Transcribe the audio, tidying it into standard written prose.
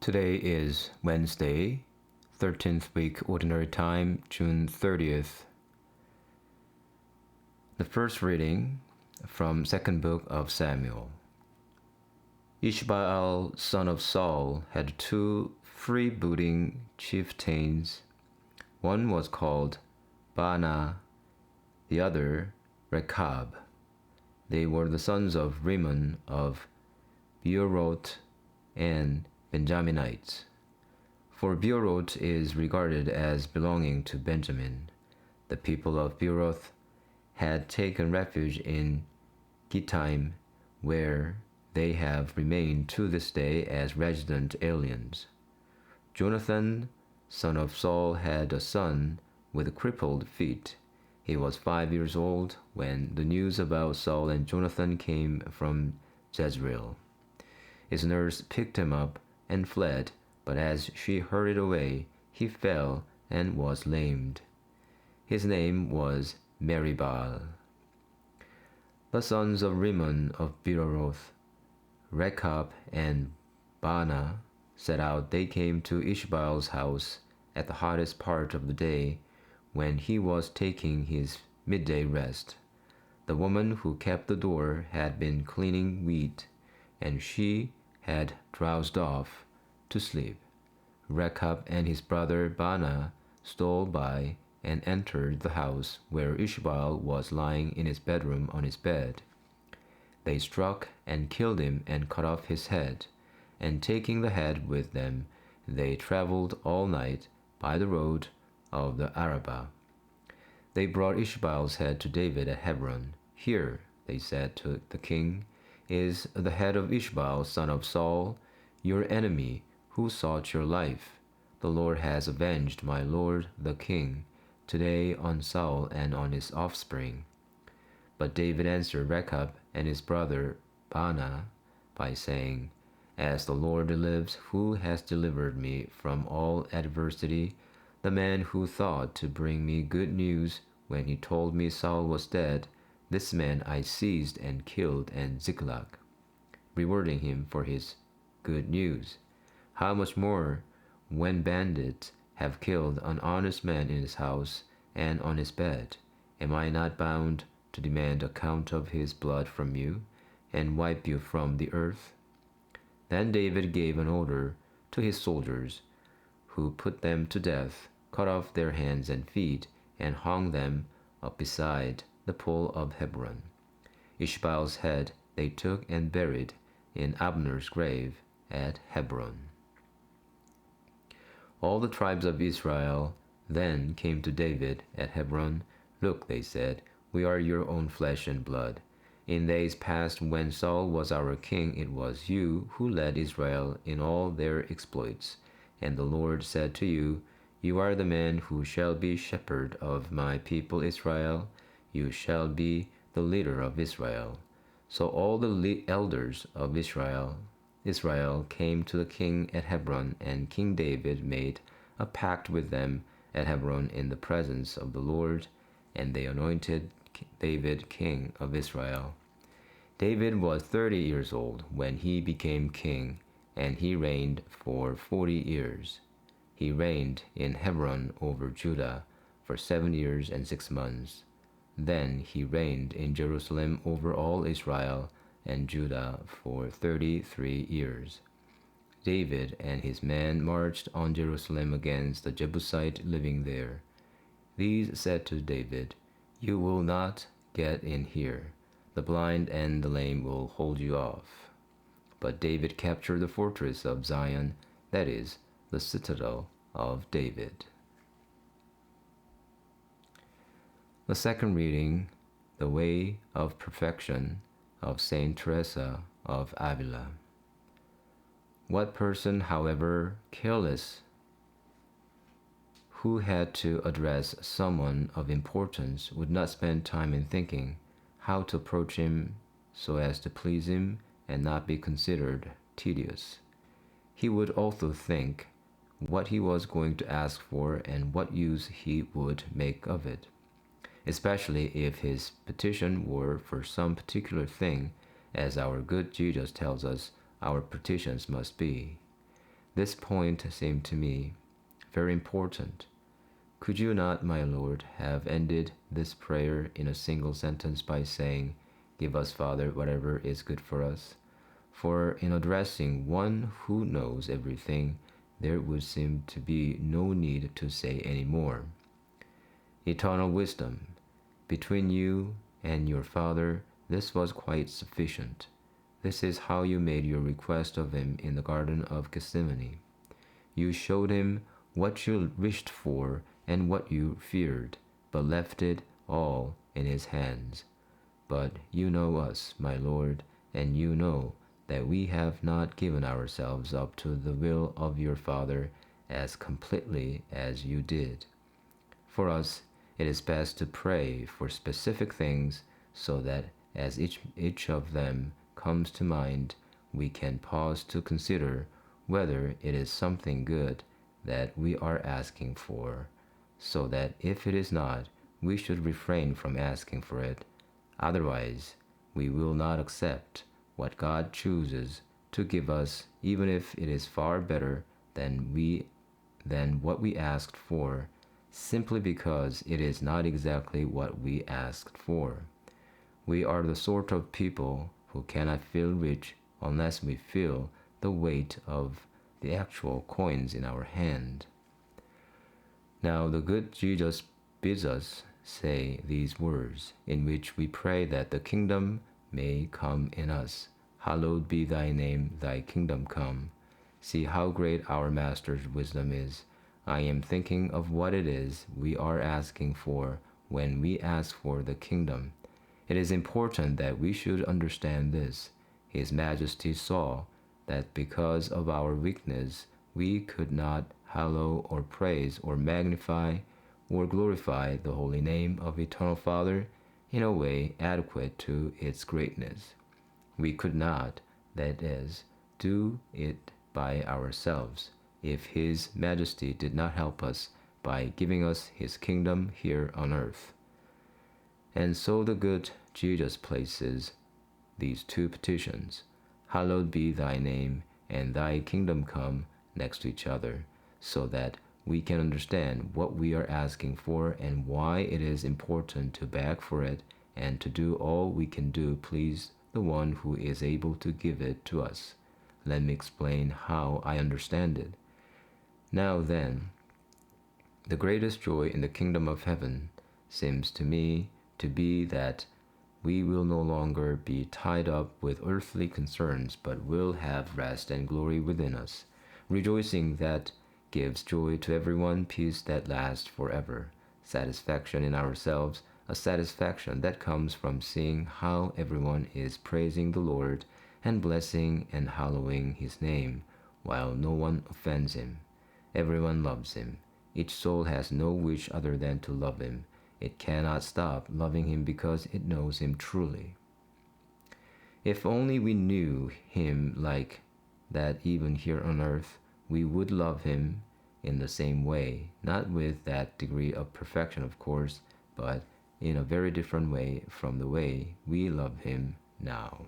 Today is Wednesday, 13th week Ordinary Time, June 30th. The first reading from second book of Samuel. Ishbaal, son of Saul, had two freebooting chieftains. One was called Baanah, the other Rechab. They were the sons of Rimmon of Beeroth and Benjaminites. For Beeroth is regarded as belonging to Benjamin. The people of Beeroth had taken refuge in Gittaim, where they have remained to this day as resident aliens. Jonathan, son of Saul, had a son with crippled feet. He was 5 years old when the news about Saul and Jonathan came from Jezreel. His nurse picked him up and fled, but as she hurried away, he fell and was lamed. His name was Meribbaal. The sons of Rimmon of Beeroth, Rechab and Baanah, set out. They came to Ishbaal's house at the hottest part of the day, when he was taking his midday rest. The woman who kept the door had been cleaning wheat, and she had drowsed off to sleep. Rechab and his brother Baanah stole by and entered the house where Ishbaal was lying in his bedroom on his bed. They struck and killed him and cut off his head, and taking the head with them, they traveled all night by the road of the Arabah. They brought Ishbaal's head to David at Hebron. Here, they said to the king, is the head of Ishbaal, son of Saul, your enemy, who sought your life. The Lord has avenged my lord the king today on Saul and on his offspring. But David answered Rechab and his brother Baanah by saying, as the Lord lives, who has delivered me from all adversity, the man who thought to bring me good news when he told me Saul was dead, this man I seized and killed in Ziklag, rewarding him for his good news. How much more when bandits have killed an honest man in his house and on his bed? Am I not bound to demand account of his blood from you and wipe you from the earth? Then David gave an order to his soldiers, who put them to death, cut off their hands and feet, and hung them up beside the pool of Hebron. Ishbaal's head they took and buried in Abner's grave at Hebron. All the tribes of Israel then came to David at Hebron. Look, they said, we are your own flesh and blood. In days past, when Saul was our king, it was you who led Israel in all their exploits. And the Lord said to you, you are the man who shall be shepherd of my people Israel. You shall be the leader of Israel. So all the elders of Israel came to the king at Hebron, and King David made a pact with them at Hebron in the presence of the Lord, and they anointed David king of Israel. David was 30 years old when he became king, and he reigned for 40 years. He reigned in Hebron over Judah for 7 years and 6 months. Then he reigned in Jerusalem over all Israel and Judah for 33 years. David and his men marched on Jerusalem against the Jebusites living there. These said to David, you will not get in here. The blind and the lame will hold you off. But David captured the fortress of Zion, that is, the citadel of David. The second reading, the way of perfection of Saint Teresa of Avila. What person, however careless, who had to address someone of importance, would not spend time in thinking how to approach him so as to please him and not be considered tedious? He would also think what he was going to ask for and what use he would make of it, especially if his petition were for some particular thing, as our good Jesus tells us our petitions must be. This point seemed to me very important. Could you not, my Lord, have ended this prayer in a single sentence by saying, "Give us, Father, whatever is good for us"? For in addressing one who knows everything, there would seem to be no need to say any more. Eternal wisdom, between you and your Father, this was quite sufficient. This is how you made your request of him in the Garden of Gethsemane. You showed him what you wished for and what you feared, but left it all in his hands. But you know us, my Lord, and you know that we have not given ourselves up to the will of your Father as completely as you did. For us, it is best to pray for specific things so that as each of them comes to mind, we can pause to consider whether it is something good that we are asking for, so that if it is not, we should refrain from asking for it. Otherwise, we will not accept what God chooses to give us, even if it is far better than what we asked for, simply because it is not exactly what we asked for. We are the sort of people who cannot feel rich unless we feel the weight of the actual coins in our hand. Now the good Jesus bids us say these words, in which we pray that the kingdom may come in us. Hallowed be thy name, thy kingdom come. See how great our Master's wisdom is. I am thinking of what it is we are asking for when we ask for the kingdom. It is important that we should understand this. His Majesty saw that because of our weakness, we could not hallow or praise or magnify or glorify the holy name of Eternal Father in a way adequate to its greatness. We could not, that is, do it by ourselves if His Majesty did not help us by giving us His kingdom here on earth. And so the good Jesus places these two petitions, "Hallowed be thy name" and "thy kingdom come," next to each other, so that we can understand what we are asking for and why it is important to beg for it and to do all we can do please the one who is able to give it to us. Let me explain how I understand it. Now then, the greatest joy in the kingdom of heaven seems to me to be that we will no longer be tied up with earthly concerns, but will have rest and glory within us, rejoicing that gives joy to everyone, peace that lasts forever, satisfaction in ourselves, a satisfaction that comes from seeing how everyone is praising the Lord and blessing and hallowing His name, while no one offends Him. Everyone loves Him. Each soul has no wish other than to love Him. It cannot stop loving Him because it knows Him truly. If only we knew Him like that even here on earth, we would love Him in the same way, not with that degree of perfection, of course, but in a very different way from the way we love Him now.